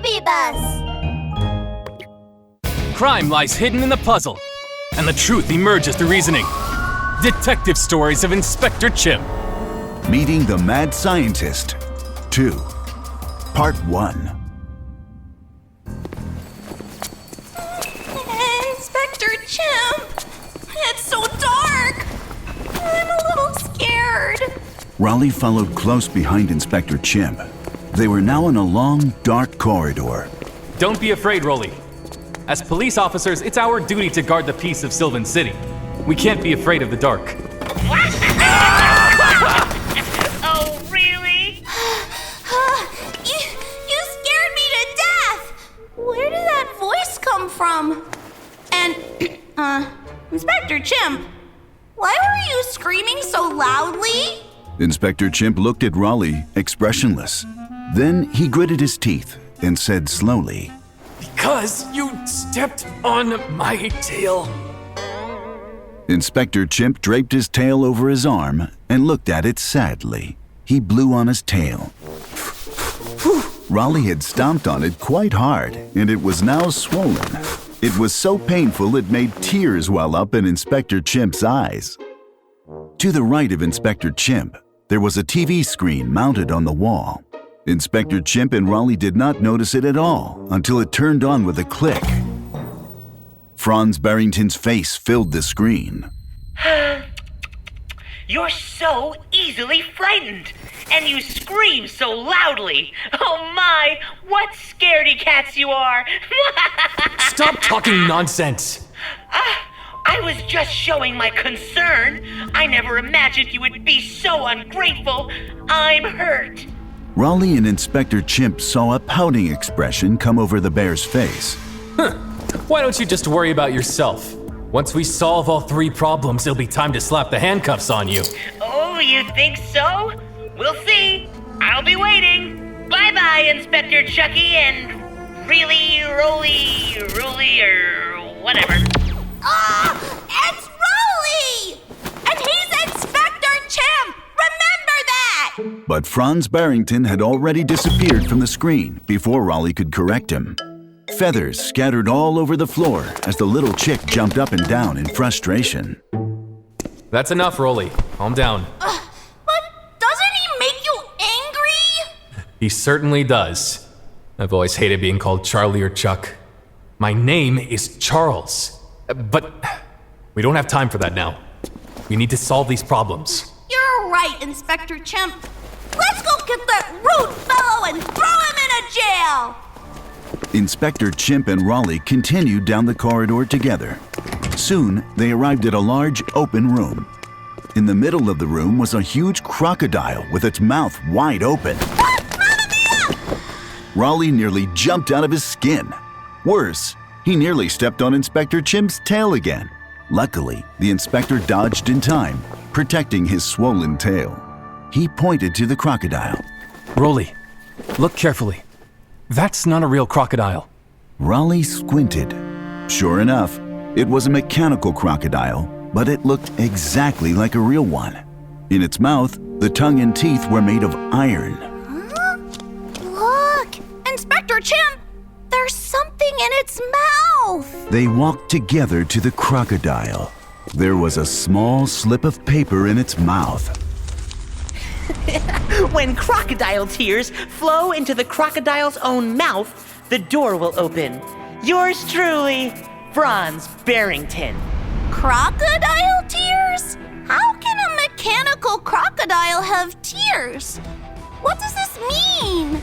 baby bus! Crime lies hidden in the puzzle, and the truth emerges through reasoning. Detective Stories of Inspector Chimp. Meeting the Mad Scientist 2, Part 1. Inspector Chimp! It's so dark! I'm a little scared. Rollie followed close behind Inspector Chimp. They were now in a long, dark corridor. Don't be afraid, Rollie. As police officers, it's our duty to guard the peace of Sylvan City. We can't be afraid of the dark. Oh, really? You scared me to death! Where did that voice come from? And, Inspector Chimp, why were you screaming so loudly? Inspector Chimp looked at Rollie, expressionless. Then he gritted his teeth and said slowly, Because you stepped on my tail. Inspector Chimp draped his tail over his arm and looked at it sadly. He blew on his tail. Rollie had stomped on it quite hard, and it was now swollen. It was so painful it made tears well up in Inspector Chimp's eyes. To the right of Inspector Chimp, there was a TV screen mounted on the wall. Inspector Chimp and Rollie did not notice it at all until it turned on with a click. Franz Barrington's face filled the screen. You're so easily frightened, and you scream so loudly. Oh my, what scaredy cats you are! Stop talking nonsense. I was just showing my concern. I never imagined you would be so ungrateful. I'm hurt. Rollie and Inspector Chimp saw a pouting expression come over the bear's face. Why don't you just worry about yourself? Once we solve all 3 problems, it'll be time to slap the handcuffs on you. Oh, you think so? We'll see. I'll be waiting. Bye-bye, Inspector Chucky and really, Rollie, or whatever. It's Rollie! And he's Inspector Chimp! Remember that! But Franz Barrington had already disappeared from the screen before Rollie could correct him. Feathers scattered all over the floor as the little chick jumped up and down in frustration. That's enough, Rollie. Calm down. But doesn't he make you angry? He certainly does. I've always hated being called Charlie or Chuck. My name is Charles. But we don't have time for that now. We need to solve these problems. You're right, Inspector Chimp. Let's go get that rude fellow and throw him in a jail! Inspector Chimp and Rollie continued down the corridor together. Soon, they arrived at a large, open room. In the middle of the room was a huge crocodile with its mouth wide open. Rollie nearly jumped out of his skin. Worse, he nearly stepped on Inspector Chimp's tail again. Luckily, the inspector dodged in time, protecting his swollen tail. He pointed to the crocodile. Rollie, look carefully. That's not a real crocodile. Rollie squinted. Sure enough, it was a mechanical crocodile, but it looked exactly like a real one. In its mouth, the tongue and teeth were made of iron. Huh? Look! Inspector Chimp! There's something in its mouth! They walked together to the crocodile. There was a small slip of paper in its mouth. When crocodile tears flow into the crocodile's own mouth, the door will open. Yours truly, Franz Barrington. Crocodile tears? How can a mechanical crocodile have tears? What does this mean?